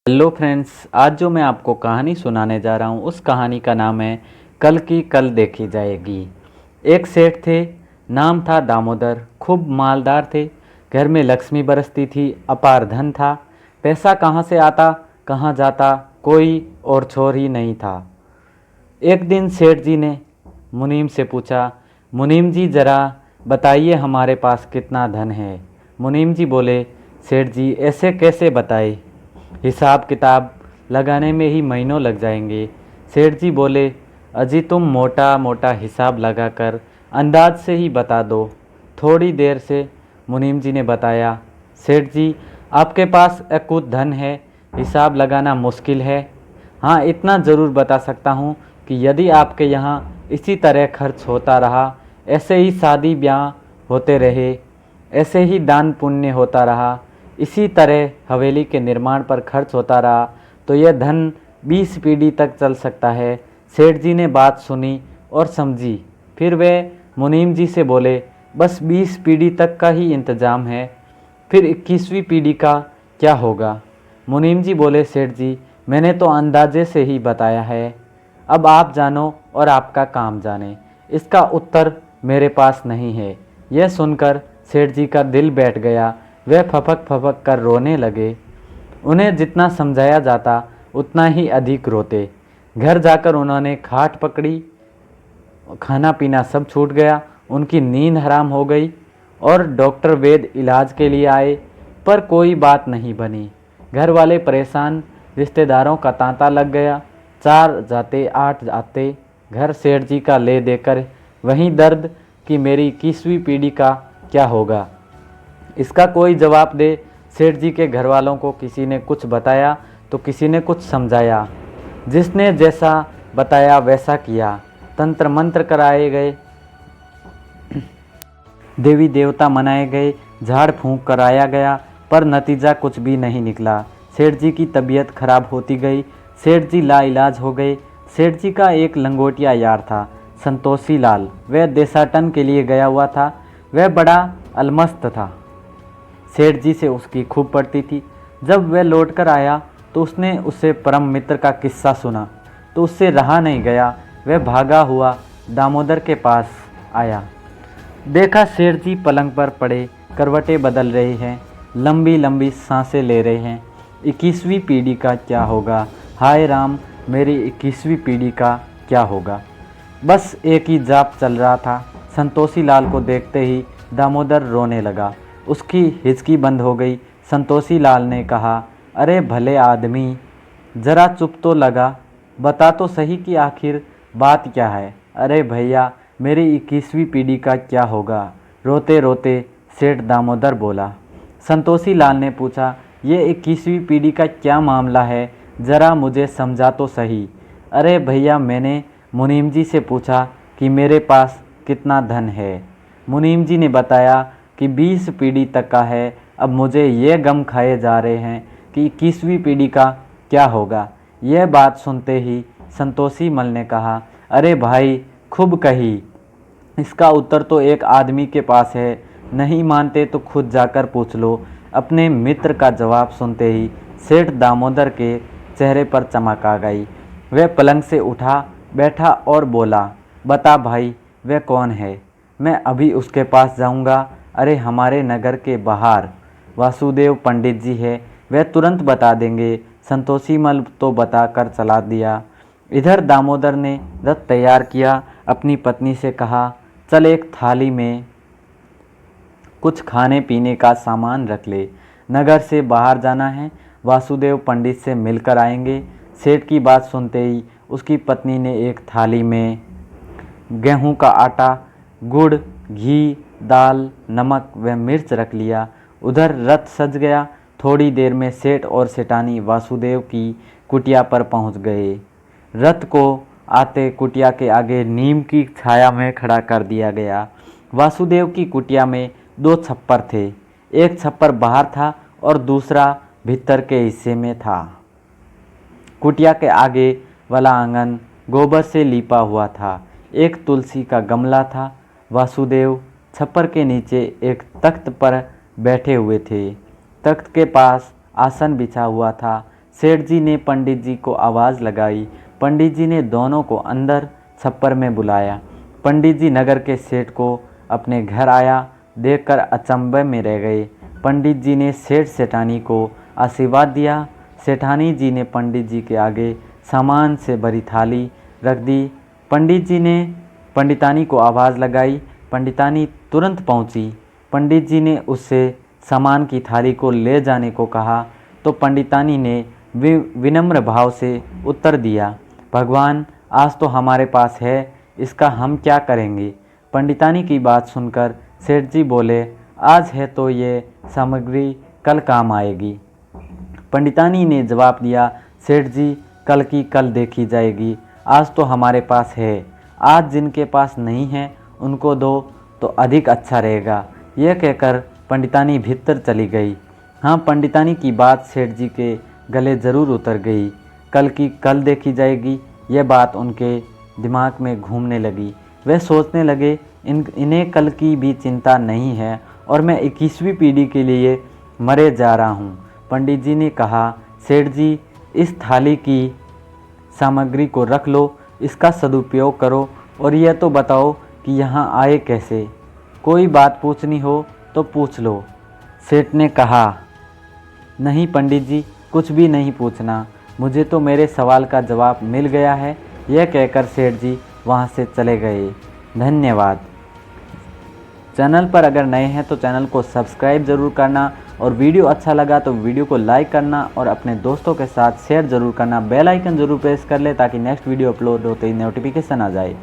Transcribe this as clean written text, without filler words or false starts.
Hello friends, आज जो मैं आपको कहानी सुनाने जा रहा हूँ उस कहानी का नाम है कल की कल देखी जाएगी। एक सेठ थे, नाम था दामोदर। खूब मालदार थे। घर में लक्ष्मी बरसती थी, अपार धन था। पैसा कहाँ से आता कहाँ जाता कोई और छोर ही नहीं था। एक दिन सेठ जी ने मुनीम से पूछा, मुनीम जी ज़रा बताइए हमारे पास कितना धन है। मुनीम जी बोले, सेठ जी ऐसे कैसे बताए, हिसाब किताब लगाने में ही महीनों लग जाएंगे। सेठ जी बोले, अजी तुम मोटा मोटा हिसाब लगाकर अंदाज से ही बता दो। थोड़ी देर से मुनीम जी ने बताया, सेठ जी आपके पास अकूत धन है, हिसाब लगाना मुश्किल है। हाँ इतना ज़रूर बता सकता हूँ कि यदि आपके यहाँ इसी तरह खर्च होता रहा, ऐसे ही शादी ब्याह होते रहे, ऐसे ही दान पुण्य होता रहा, इसी तरह हवेली के निर्माण पर खर्च होता रहा, तो यह धन 20 पीढ़ी तक चल सकता है। सेठ जी ने बात सुनी और समझी। फिर वे मुनीम जी से बोले, बस 20 पीढ़ी तक का ही इंतज़ाम है, फिर 21वीं पीढ़ी का क्या होगा। मुनीम जी बोले, सेठ जी मैंने तो अंदाजे से ही बताया है, अब आप जानो और आपका काम जाने, इसका उत्तर मेरे पास नहीं है। यह सुनकर सेठ जी का दिल बैठ गया। वे फपक फपक कर रोने लगे। उन्हें जितना समझाया जाता उतना ही अधिक रोते। घर जाकर उन्होंने खाट पकड़ी, खाना पीना सब छूट गया, उनकी नींद हराम हो गई और डॉक्टर वैद्य इलाज के लिए आए, पर कोई बात नहीं बनी। घर वाले परेशान, रिश्तेदारों का तांता लग गया। 4 जाते 8 आते, घर सेठ जी का ले देकर वहीं दर्द कि मेरी 21वीं पीढ़ी का क्या होगा। इसका कोई जवाब दे। सेठ जी के घर वालों को किसी ने कुछ बताया तो किसी ने कुछ समझाया। जिसने जैसा बताया वैसा किया। तंत्र मंत्र कराए गए, देवी देवता मनाए गए, झाड़ फूंक कराया गया, पर नतीजा कुछ भी नहीं निकला। सेठ जी की तबीयत खराब होती गई। सेठ जी लाइलाज हो गए। सेठ जी का एक लंगोटिया यार था, संतोषी लाल। वह देशाटन के लिए गया हुआ था। वह बड़ा अलमस्त था। सेठ जी से उसकी खूब पड़ती थी। जब वह लौटकर आया तो उसने उससे परम मित्र का किस्सा सुना तो उससे रहा नहीं गया। वह भागा हुआ दामोदर के पास आया। देखा सेठ जी पलंग पर पड़े करवटें बदल रहे हैं, लंबी लंबी सांसें ले रहे हैं। 21वीं पीढ़ी का क्या होगा, हाय राम, मेरी 21वीं पीढ़ी का क्या होगा। बस एक ही जाप चल रहा था। संतोषी लाल को देखते ही दामोदर रोने लगा। उसकी हिचकी बंद हो गई। संतोषी लाल ने कहा, अरे भले आदमी, ज़रा चुप तो लगा, बता तो सही कि आखिर बात क्या है। अरे भैया, मेरी 21वीं पीढ़ी का क्या होगा, रोते रोते सेठ दामोदर बोला। संतोषी लाल ने पूछा, ये 21वीं पीढ़ी का क्या मामला है, ज़रा मुझे समझा तो सही। अरे भैया, मैंने मुनीम जी से पूछा कि मेरे पास कितना धन है। मुनीम जी ने बताया कि 20 पीढ़ी तक का है। अब मुझे ये गम खाए जा रहे हैं कि 21वीं पीढ़ी का क्या होगा। यह बात सुनते ही संतोषी मल ने कहा, अरे भाई, खूब कही, इसका उत्तर तो एक आदमी के पास है, नहीं मानते तो खुद जाकर पूछ लो। अपने मित्र का जवाब सुनते ही सेठ दामोदर के चेहरे पर चमक आ गई। वह पलंग से उठा, बैठा और बोला, बता भाई, वह कौन है, मैं अभी उसके पास जाऊंगा। अरे हमारे नगर के बाहर वासुदेव पंडित जी है, वह तुरंत बता देंगे। संतोषी मल तो बता कर चला दिया। इधर दामोदर ने रथ तैयार किया। अपनी पत्नी से कहा, चल एक थाली में कुछ खाने पीने का सामान रख ले, नगर से बाहर जाना है, वासुदेव पंडित से मिलकर आएंगे। सेठ की बात सुनते ही उसकी पत्नी ने एक थाली में गेहूं का आटा, गुड़, घी, दाल, नमक व मिर्च रख लिया। उधर रथ सज गया। थोड़ी देर में सेठ और सेठानी वासुदेव की कुटिया पर पहुंच गए। रथ को आते कुटिया के आगे नीम की छाया में खड़ा कर दिया गया। वासुदेव की कुटिया में 2 छप्पर थे। एक छप्पर बाहर था और दूसरा भीतर के हिस्से में था। कुटिया के आगे वाला आंगन गोबर से लीपा हुआ था। एक तुलसी का गमला था। वासुदेव छप्पर के नीचे एक तख्त पर बैठे हुए थे। तख्त के पास आसन बिछा हुआ था। सेठ जी ने पंडित जी को आवाज़ लगाई। पंडित जी ने दोनों को अंदर छप्पर में बुलाया। पंडित जी नगर के सेठ को अपने घर आया देखकर अचंभे में रह गए। पंडित जी ने सेठ सेठानी को आशीर्वाद दिया। सेठानी जी ने पंडित जी के आगे सामान से भरी थाली रख दी। पंडित जी ने पंडितानी को आवाज़ लगाई। पंडितानी तुरंत पहुंची। पंडित जी ने उससे सामान की थाली को ले जाने को कहा तो पंडितानी ने विनम्र भाव से उत्तर दिया, भगवान आज तो हमारे पास है, इसका हम क्या करेंगे। पंडितानी की बात सुनकर सेठ जी बोले, आज है तो ये सामग्री कल काम आएगी। पंडितानी ने जवाब दिया, सेठ जी कल की कल देखी जाएगी, आज तो हमारे पास है, आज जिनके पास नहीं है उनको दो तो अधिक अच्छा रहेगा। यह कहकर पंडितानी भीतर चली गई। हाँ, पंडितानी की बात सेठ जी के गले ज़रूर उतर गई। कल की कल देखी जाएगी, यह बात उनके दिमाग में घूमने लगी। वे सोचने लगे, इन्हें कल की भी चिंता नहीं है और मैं 21वीं पीढ़ी के लिए मरे जा रहा हूँ। पंडित जी ने कहा, सेठ जी इस थाली की सामग्री को रख लो, इसका सदुपयोग करो और यह तो बताओ कि यहाँ आए कैसे। कोई बात पूछनी हो तो पूछ लो। सेठ ने कहा, नहीं पंडित जी, कुछ भी नहीं पूछना, मुझे तो मेरे सवाल का जवाब मिल गया है। यह कहकर सेठ जी वहाँ से चले गए। धन्यवाद। चैनल पर अगर नए हैं तो चैनल को सब्सक्राइब ज़रूर करना और वीडियो अच्छा लगा तो वीडियो को लाइक करना और अपने दोस्तों के साथ शेयर ज़रूर करना। बेल आइकन ज़रूर प्रेस कर ले ताकि नेक्स्ट वीडियो अपलोड होते ही नोटिफिकेशन आ जाए।